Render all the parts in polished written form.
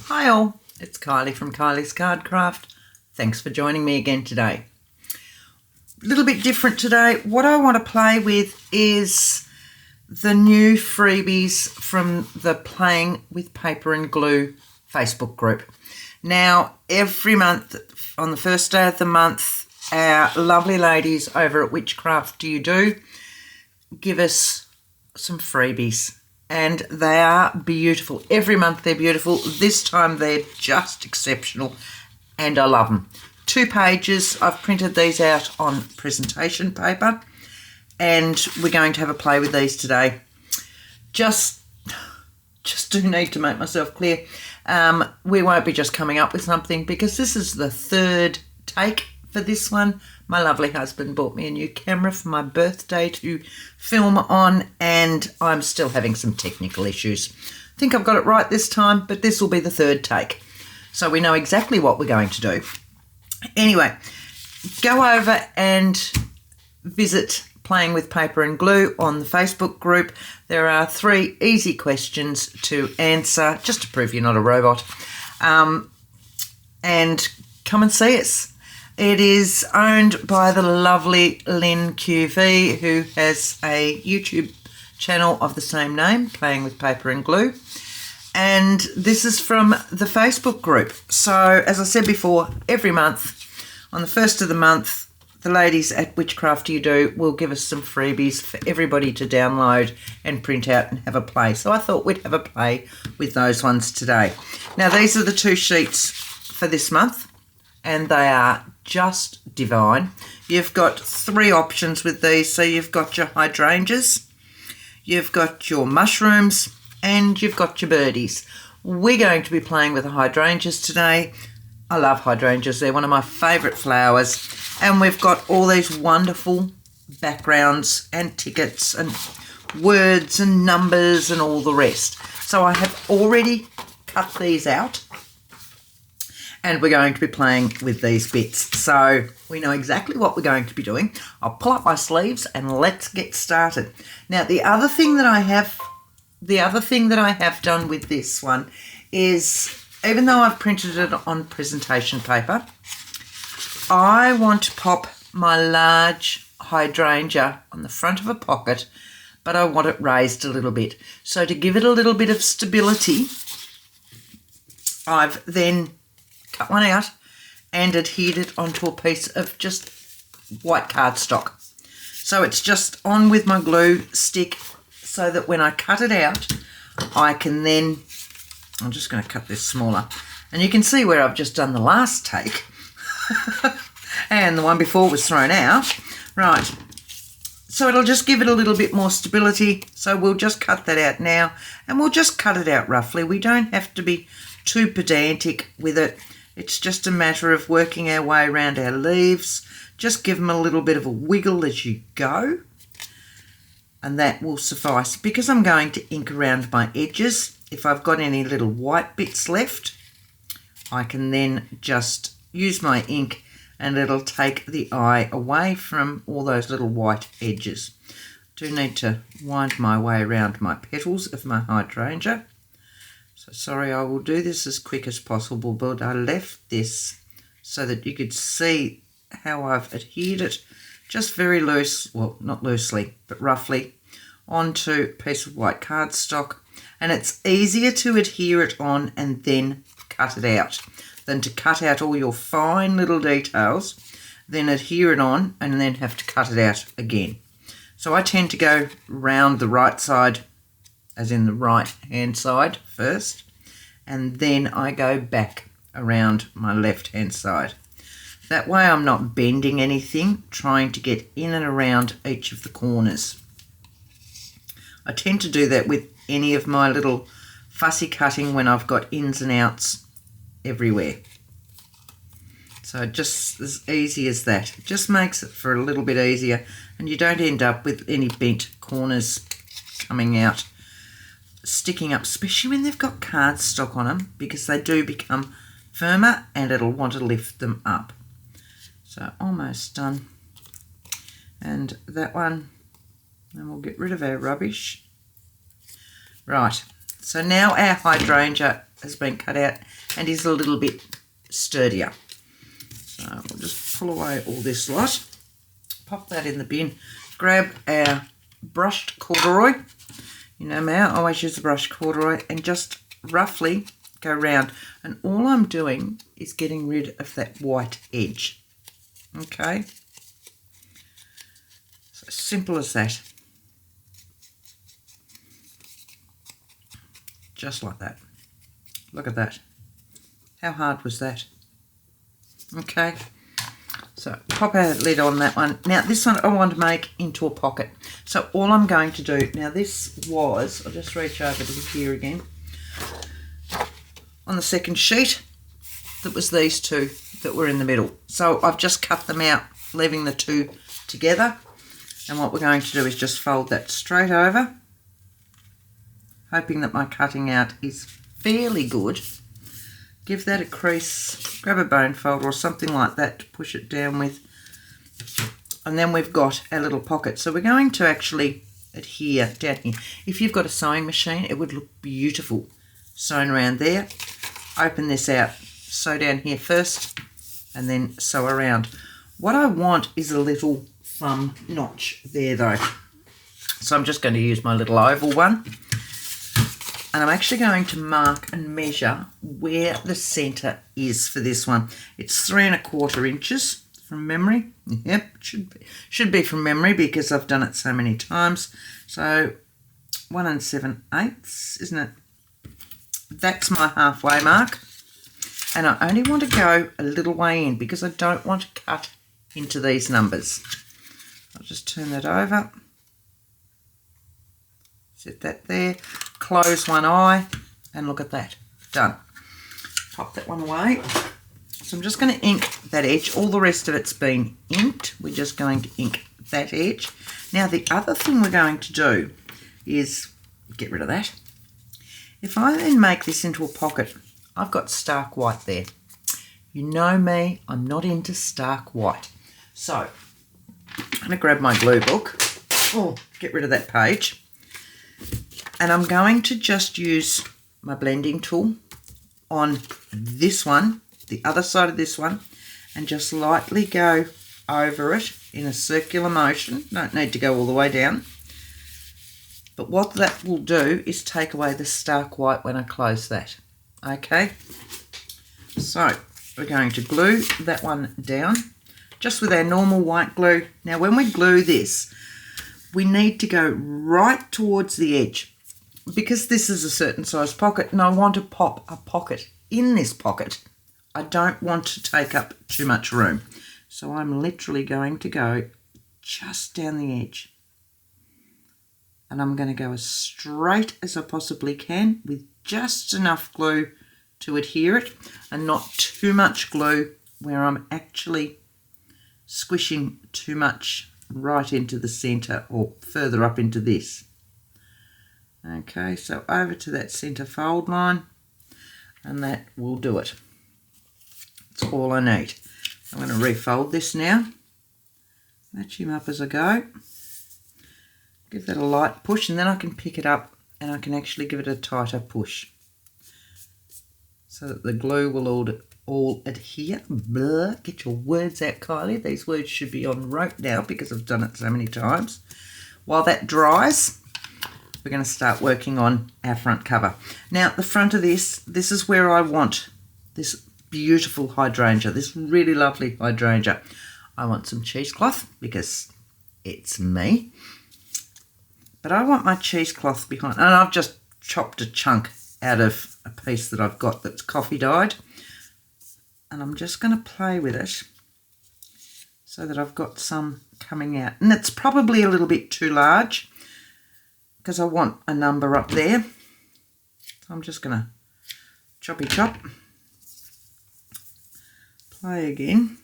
Hi all, it's Kylie from Kylie's Card Craft. Thanks for joining me again today. A little bit different today. What I want to play with is the new freebies from the Playing with Paper and Glue Facebook group. Now, every month, on the first day of the month, our lovely ladies over at Whichcraft Do You Do give us some freebies. And they are beautiful. Every month they're beautiful. This time they're just exceptional and I love them. 2 pages. I've printed these out on presentation paper and we're going to have a play with these today. Just do need to make myself clear. We won't be just coming up with something because this is the 3rd take for this one. My lovely husband bought me a new camera for my birthday to film on and I'm still having some technical issues. I think I've got it right this time, but this will be the 3rd take. So we know exactly what we're going to do. Anyway, go over and visit Playing with Paper and Glue on the Facebook group. There are 3 easy questions to answer, just to prove you're not a robot. And come and see us. It is owned by the lovely Lynn QV, who has a YouTube channel of the same name, Playing with Paper and Glue. And this is from the Facebook group. So, as I said before, every month, on the first of the month, the ladies at Whichcraft Do You Do will give us some freebies for everybody to download and print out and have a play. So I thought we'd have a play with those ones today. Now, these are the 2 sheets for this month, and they are just divine. You've got 3 options with these. So you've got your hydrangeas, you've got your mushrooms, and you've got your birdies. We're going to be playing with the hydrangeas today. I love hydrangeas. They're one of my favourite flowers. And we've got all these wonderful backgrounds and tickets and words and numbers and all the rest. So I have already cut these out. And we're going to be playing with these bits. So we know exactly what we're going to be doing. I'll pull up my sleeves and let's get started. Now, the other thing that I have done with this one is, even though I've printed it on presentation paper, I want to pop my large hydrangea on the front of a pocket, but I want it raised a little bit. So to give it a little bit of stability, I've then cut one out and adhered it onto a piece of just white cardstock. So it's just on with my glue stick so that when I cut it out, I can then, I'm just going to cut this smaller, and you can see where I've just done the last take and the one before was thrown out. Right, so it'll just give it a little bit more stability. So we'll just cut that out now and we'll just cut it out roughly. We don't have to be too pedantic with it. It's just a matter of working our way around our leaves. Just give them a little bit of a wiggle as you go. And that will suffice. Because I'm going to ink around my edges, if I've got any little white bits left, I can then just use my ink and it'll take the eye away from all those little white edges. Do need to wind my way around my petals of my hydrangea. So sorry, I will do this as quick as possible, but I left this so that you could see how I've adhered it just very loose, well, not loosely, but roughly, onto a piece of white cardstock. And it's easier to adhere it on and then cut it out than to cut out all your fine little details, then adhere it on and then have to cut it out again. So I tend to go round the right side, as in the right hand side first, and then I go back around my left hand side. That way I'm not bending anything, trying to get in and around each of the corners. I tend to do that with any of my little fussy cutting when I've got ins and outs everywhere. So just as easy as that. It just makes it for a little bit easier and you don't end up with any bent corners coming out, sticking up, especially when they've got cardstock on them, because they do become firmer and it'll want to lift them up. So almost done. And that one, and we'll get rid of our rubbish. Right, so now our hydrangea has been cut out and is a little bit sturdier. So we'll just pull away all this lot, pop that in the bin, grab our brushed corduroy. You know me, I always use the brushed corduroy, and just roughly go round. And all I'm doing is getting rid of that white edge. Okay? So simple as that. Just like that. Look at that. How hard was that? Okay. So pop our lid on that one. Now this one I want to make into a pocket. So all I'm going to do, now this was, I'll just reach over to here again. On the second sheet, that was these two that were in the middle. So I've just cut them out, leaving the two together. And what we're going to do is just fold that straight over, hoping that my cutting out is fairly good. Give that a crease, grab a bone folder or something like that to push it down with. And then we've got our little pocket. So we're going to actually adhere down here. If you've got a sewing machine, it would look beautiful sewn around there. Open this out, sew down here first, and then sew around. What I want is a little thumb notch there though. So I'm just going to use my little oval one. And I'm actually going to mark and measure where the centre is for this one. it's 3¼ inches from memory. Yep, should be from memory because I've done it so many times. So 1 7/8, isn't it? That's my halfway mark. And I only want to go a little way in because I don't want to cut into these numbers. I'll just turn that over. Set that there. Close one eye and look at that. Done. Pop that one away. So I'm just going to ink that edge. All the rest of it's been inked. We're just going to ink that edge. Now the other thing we're going to do is get rid of that. If I then make this into a pocket, I've got stark white there. You know me, I'm not into stark white. So I'm going to grab my glue book. Oh, get rid of that page. And I'm going to just use my blending tool on this one, the other side of this one, and just lightly go over it in a circular motion. Don't need to go all the way down. But what that will do is take away the stark white when I close that. Okay, so we're going to glue that one down just with our normal white glue. Now when we glue this, we need to go right towards the edge. Because this is a certain size pocket and I want to pop a pocket in this pocket, I don't want to take up too much room. So I'm literally going to go just down the edge. And I'm going to go as straight as I possibly can with just enough glue to adhere it and not too much glue where I'm actually squishing too much right into the centre or further up into this. Okay, so over to that centre fold line, and that will do it. That's all I need. I'm going to refold this now, match him up as I go, give that a light push, and then I can pick it up and I can actually give it a tighter push so that the glue will all adhere. Blah, get your words out, Kylie. These words should be on rote now because I've done it so many times. While that dries, we're going to start working on our front cover. Now, the front of this is where I want this beautiful hydrangea, this really lovely hydrangea. I want some cheesecloth because it's me. But I want my cheesecloth behind, and I've just chopped a chunk out of a piece that I've got that's coffee dyed. And I'm just going to play with it so that I've got some coming out. And it's probably a little bit too large, because I want a number up there. So I'm just going to choppy chop, play again,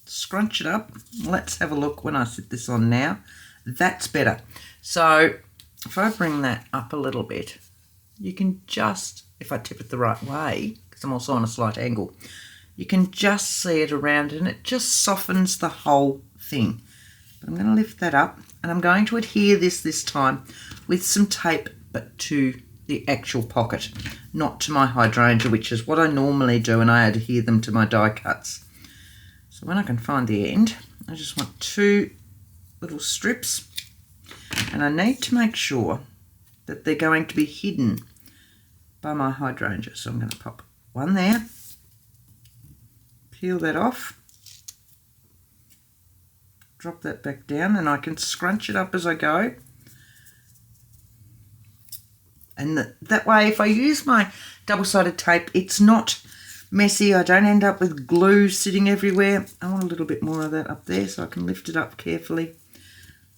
scrunch it up. Let's have a look when I sit this on now. That's better. So if I bring that up a little bit, you can just, if I tip it the right way, because I'm also on a slight angle, you can just see it around and it just softens the whole thing. But I'm going to lift that up and I'm going to adhere this time with some tape, but to the actual pocket, not to my hydrangea, which is what I normally do, and I adhere them to my die cuts. So when I can find the end, I just want 2 little strips, and I need to make sure that they're going to be hidden by my hydrangea. So I'm going to pop one there, peel that off, drop that back down, and I can scrunch it up as I go. And that way, if I use my double-sided tape, it's not messy. I don't end up with glue sitting everywhere. I want a little bit more of that up there so I can lift it up carefully.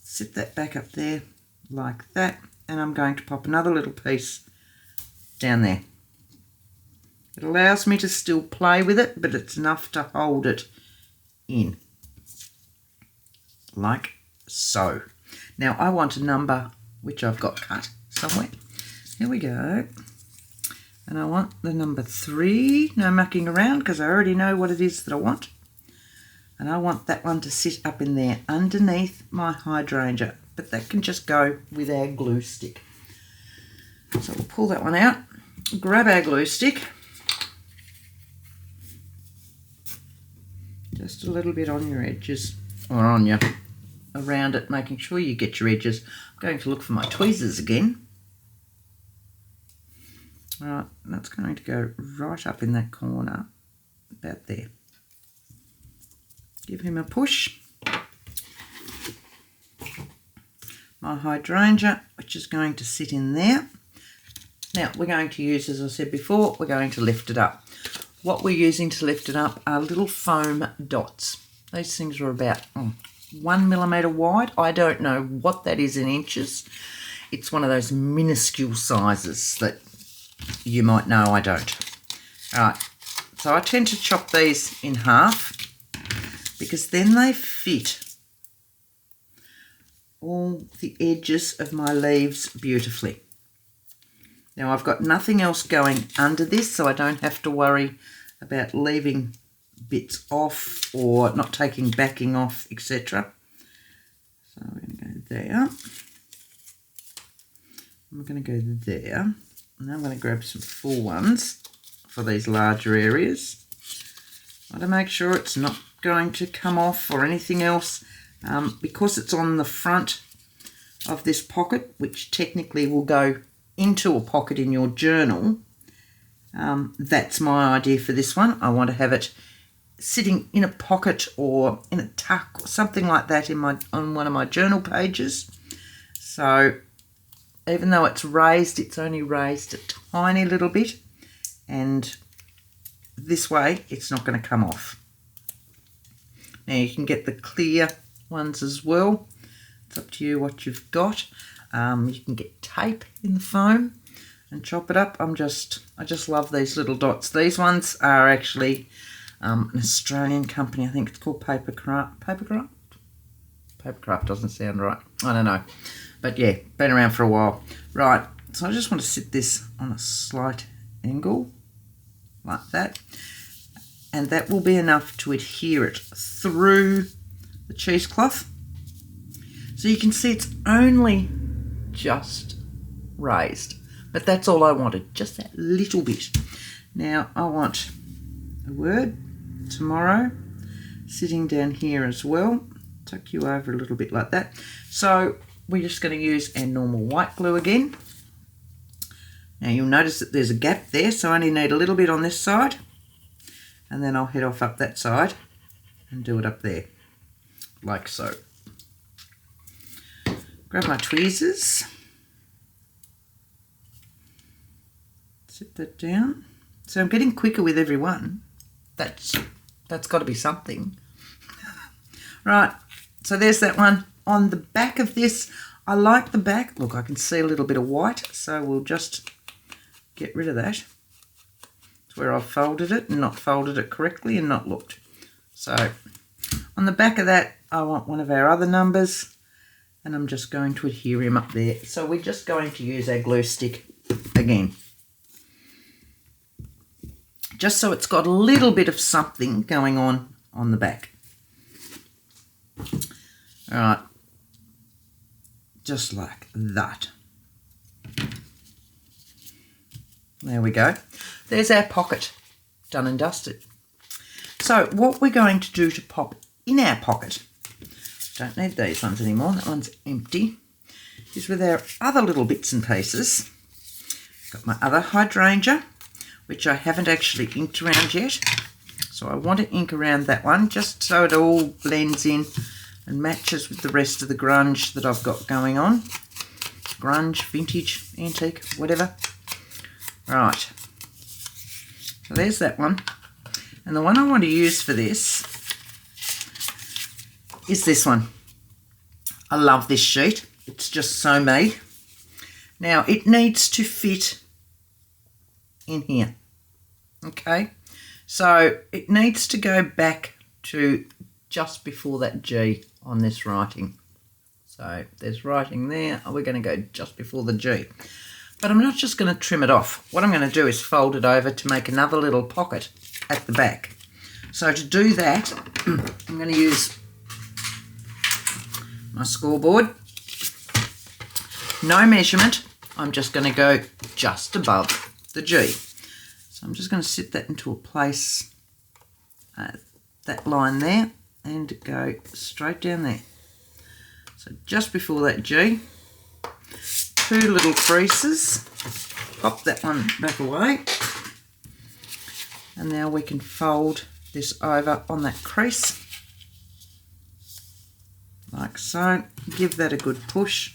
Sit that back up there like that. And I'm going to pop another little piece down there. It allows me to still play with it, but it's enough to hold it in. Like so. Now I want a number which I've got cut somewhere. Here we go. And I want the number 3. No mucking around because I already know what it is that I want. And I want that one to sit up in there underneath my hydrangea. But that can just go with our glue stick. So we'll pull that one out. Grab our glue stick. Just a little bit on your edges. Or on you. Around it, making sure you get your edges. I'm going to look for my tweezers again. Right, that's going to go right up in that corner, about there. Give him a push. My hydrangea, which is going to sit in there. Now, we're going to use, as I said before, we're going to lift it up. What we're using to lift it up are little foam dots. These things are about 1 millimetre wide. I don't know what that is in inches. It's one of those minuscule sizes that you might know. I don't. All right, so I tend to chop these in half because then they fit all the edges of my leaves beautifully. Now I've got nothing else going under this, so I don't have to worry about leaving bits off or not taking backing off, etc. So we're going to go there. I'm going to go there. Now I'm going to grab some full ones for these larger areas. I want to make sure it's not going to come off or anything else, because it's on the front of this pocket, which technically will go into a pocket in your journal. That's my idea for this one. I want to have it sitting in a pocket or in a tuck or something like that on one of my journal pages. So even though it's raised, it's only raised a tiny little bit, and this way it's not going to come off. Now you can get the clear ones as well. It's up to you what you've got. You can get tape in the foam and chop it up. I just love these little dots. These ones are actually an Australian company. I think it's called Papercraft. Papercraft doesn't sound right. I don't know. But yeah, been around for a while. Right, so I just want to sit this on a slight angle, like that. And that will be enough to adhere it through the cheesecloth. So you can see it's only just raised. But that's all I wanted, just that little bit. Now I want a word, tomorrow, sitting down here as well. Tuck you over a little bit like that. So we're just going to use our normal white glue again. Now you'll notice that there's a gap there, so I only need a little bit on this side, and then I'll head off up that side and do it up there, like so. Grab my tweezers, sit that down. So I'm getting quicker with every one. That's got to be something. Right, so there's that one. On the back of this, I like the back. Look, I can see a little bit of white, so we'll just get rid of that. It's where I've folded it and not folded it correctly and not looked. So on the back of that, I want one of our other numbers, and I'm just going to adhere him up there. So we're just going to use our glue stick again, just so it's got a little bit of something going on the back. All right. Just like that. There we go. There's our pocket, done and dusted. So what we're going to do to pop in our pocket, don't need these ones anymore, that one's empty, is with our other little bits and pieces. Got my other hydrangea, which I haven't actually inked around yet. So I want to ink around that one just so it all blends in and matches with the rest of the grunge that I've got going on. Grunge, vintage, antique, whatever. Right. So there's that one. And the one I want to use for this is this one. I love this sheet. It's just so me. Now it needs to fit in here. Okay. So it needs to go back to just before that G on this writing. So there's writing there. We're going to go just before the G. But I'm not just going to trim it off. What I'm going to do is fold it over to make another little pocket at the back. So to do that, I'm going to use my scoreboard. No measurement. I'm just going to go just above the G. So I'm just going to sit that into a place, that line there, and go straight down there. So just before that G, 2 little creases, pop that one back away, and now we can fold this over on that crease, like so. Give that a good push,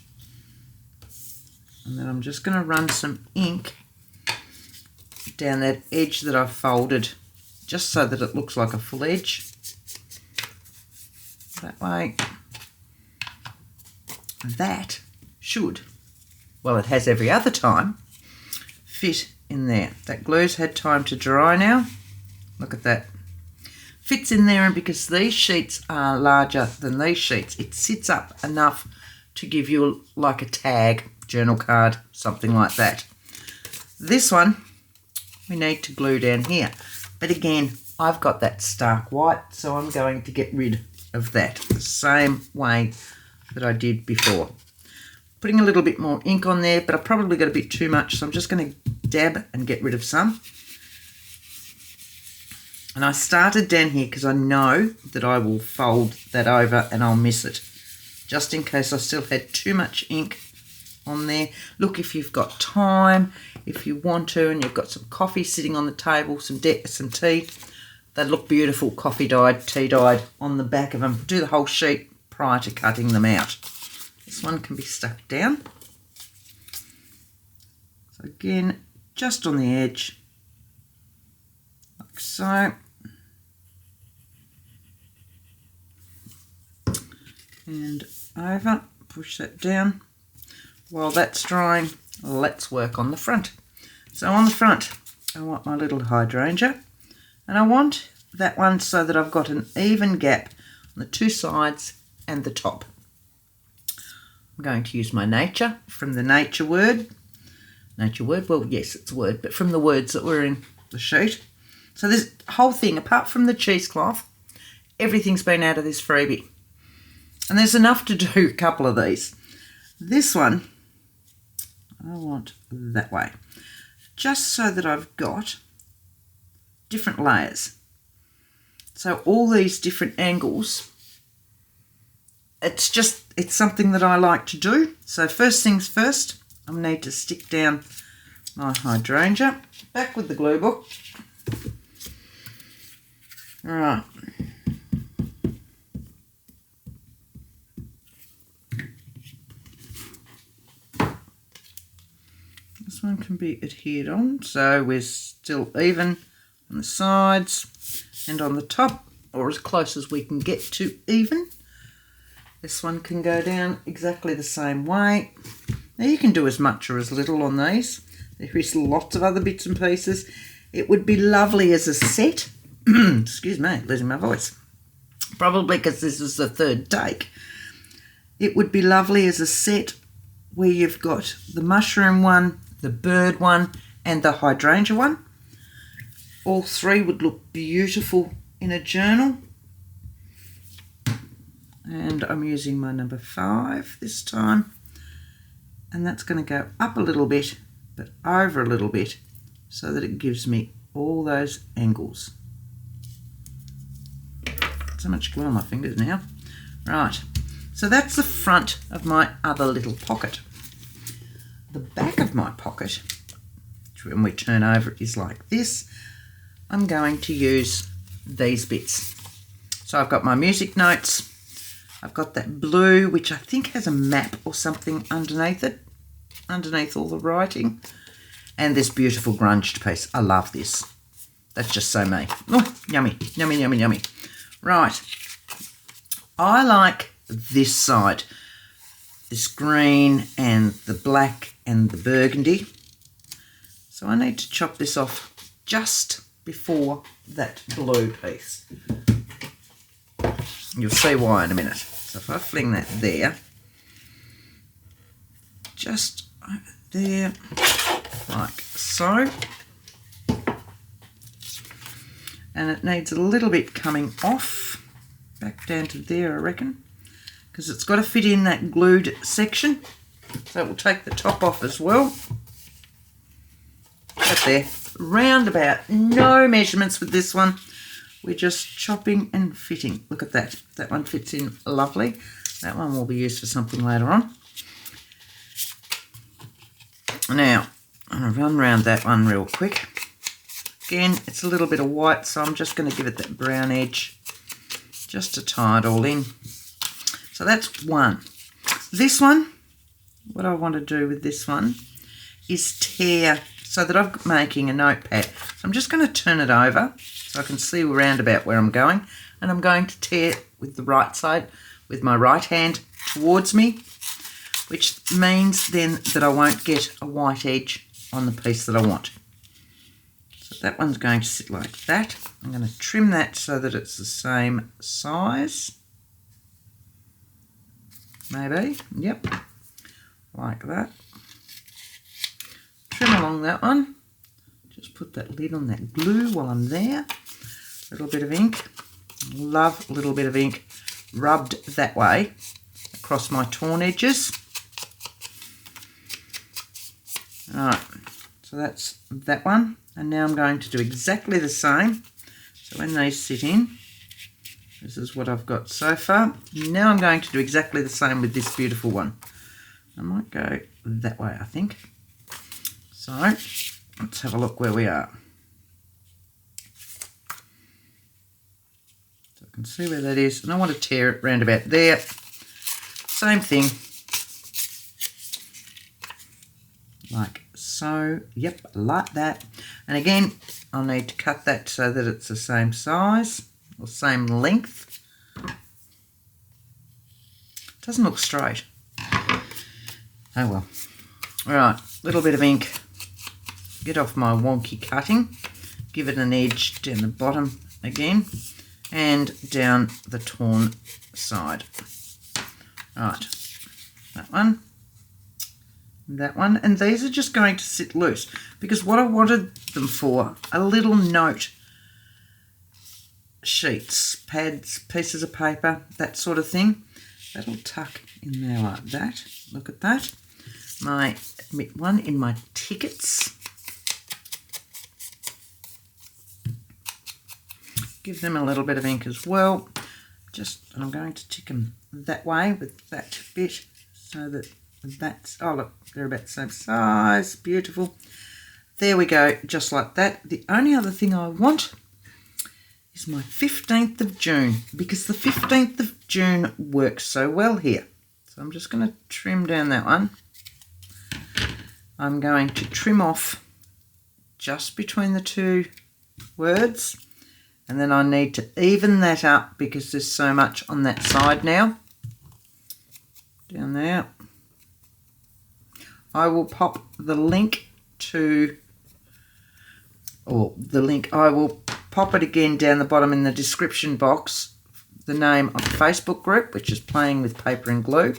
and then I'm just going to run some ink down that edge that I've folded, just so that it looks like a full edge. That way. That should, well, it has every other time, fit in there. That glue's had time to dry now. Look at that. Fits in there, and because these sheets are larger than these sheets, it sits up enough to give you like a tag, journal card, something like that. This one we need to glue down here, but again, I've got that stark white, so I'm going to get rid of that the same way that I did before. Putting a little bit more ink on there, but I probably got a bit too much, so I'm just going to dab and get rid of some. And I started down here because I know that I will fold that over and I'll miss it, just in case I still had too much ink on there. Look, if you've got time, if you want to, and you've got some coffee sitting on the table, some tea, they look beautiful, coffee dyed, tea dyed on the back of them. Do the whole sheet prior to cutting them out. This one can be stuck down. So again, just on the edge, like so. And over, push that down. While that's drying, let's work on the front. So on the front, I want my little hydrangea, and I want that one so that I've got an even gap on the 2 sides and the top. I'm going to use my nature from the nature word. Nature word, well, yes, it's a word, but from the words that were in the sheet. So this whole thing, apart from the cheesecloth, everything's been out of this freebie. And there's enough to do a couple of these. This one, I want that way, just so that I've got different layers. So all these different angles, it's something that I like to do. So first things first, I need to stick down my hydrangea, back with the glue book. All right. This one can be adhered on, so we're still even on the sides and on the top, or as close as we can get to even. This one can go down exactly the same way. Now you can do as much or as little on these. There is lots of other bits and pieces. It would be lovely as a set. Excuse me, losing my voice. Probably because this is the third take. It would be lovely as a set where you've got the mushroom one, the bird one, and the hydrangea one. All 3 would look beautiful in a journal. And I'm using my number 5 this time. And that's going to go up a little bit, but over a little bit so that it gives me all those angles. So much glue on my fingers now. Right, so that's the front of my other little pocket. The back of my pocket, which when we turn over is like this, I'm going to use these bits. So I've got my music notes, I've got that blue, which I think has a map or something underneath it, underneath all the writing, and this beautiful grunged piece. I love this. That's just so me. Oh, yummy, yummy, yummy, yummy. Right, I like this side, this green and the black and the burgundy. So I need to chop this off just before that blue piece. You'll see why in a minute. So if I fling that there, just over there, like so. And it needs a little bit coming off, back down to there I reckon, because it's got to fit in that glued section. So we'll take the top off as well. Right there, round about, no measurements with this one. We're just chopping and fitting. Look at that. That one fits in lovely. That one will be used for something later on. Now, I'm going to run around that one real quick. Again, it's a little bit of white, so I'm just going to give it that brown edge just to tie it all in. So that's one. This one, what I want to do with this one is tear, so that I'm making a notepad. So I'm just going to turn it over so I can see around about where I'm going, and I'm going to tear with the right side, with my right hand towards me, which means then that I won't get a white edge on the piece that I want. So that one's going to sit like that. I'm going to trim that so that it's the same size. Maybe, yep, like that. Trim along that one. Just put that lid on that glue while I'm there. A little bit of ink. Love a little bit of ink rubbed that way across my torn edges. Alright, so that's that one. And now I'm going to do exactly the same. So when these sit in, this is what I've got so far. Now I'm going to do exactly the same with this beautiful one. I might go that way, I think. So let's have a look where we are. So I can see where that is, and I want to tear it round about there. Same thing. Like so, yep, like that. And again, I'll need to cut that so that it's the same size or same length. Doesn't look straight. Oh well. All right, little bit of ink. Get off my wonky cutting. Give it an edge down the bottom again and down the torn side. Right, that one. That one, and these are just going to sit loose because what I wanted them for, a little note sheets, pads, pieces of paper, that sort of thing. That'll tuck in there like that. Look at that. My one in my tickets. Give them a little bit of ink as well. I'm going to tick them that way with that bit so that that's, oh look, they're about the same size. Beautiful. There we go, just like that. The only other thing I want is my 15th of June because the 15th of June works so well here. So I'm just going to trim down that one. I'm going to trim off just between the two words, and then I need to even that up because there's so much on that side now. Down there. I will pop the link to, or the link, I will pop it again down the bottom in the description box, the name of the Facebook group, which is Playing with Paper and Glue.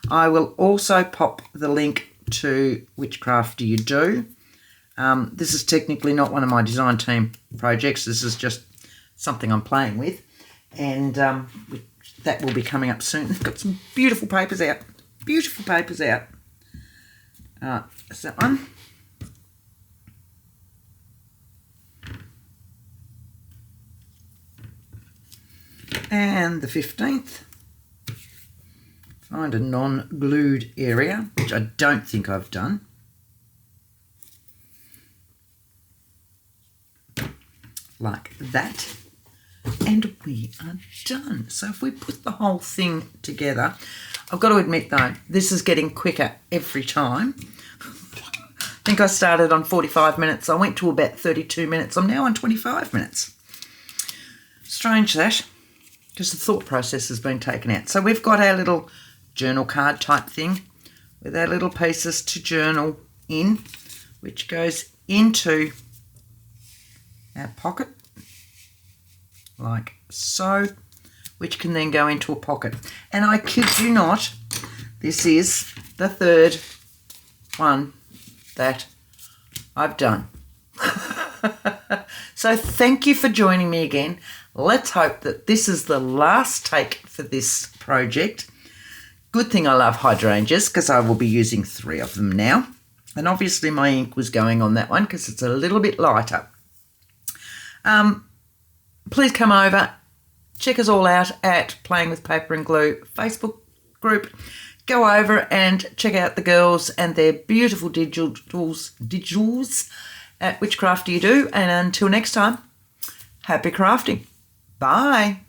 I will also pop the link to Which Craft Do You Do? This is technically not one of my design team projects. This is just something I'm playing with, and that will be coming up soon. They've got some beautiful papers out. Beautiful papers out. That's that one. And the 15th, find a non-glued area, which I don't think I've done. Like that. And we are done. So if we put the whole thing together, I've got to admit though, this is getting quicker every time. I think I started on 45 minutes. I went to about 32 minutes. I'm now on 25 minutes. Strange that, because the thought process has been taken out. So we've got our little journal card type thing with our little pieces to journal in, which goes into our pocket like so, which can then go into a pocket. And I kid you not, this is the third one that I've done. So thank you for joining me again. Let's hope that this is the last take for this project. Good thing I love hydrangeas, because I will be using 3 of them now. And obviously my ink was going on that one because it's a little bit lighter. Please come over, check us all out at Playing with Paper and Glue Facebook group. Go over and check out the girls and their beautiful digitals at Which Craft Do You Do. And until next time, happy crafting. Bye.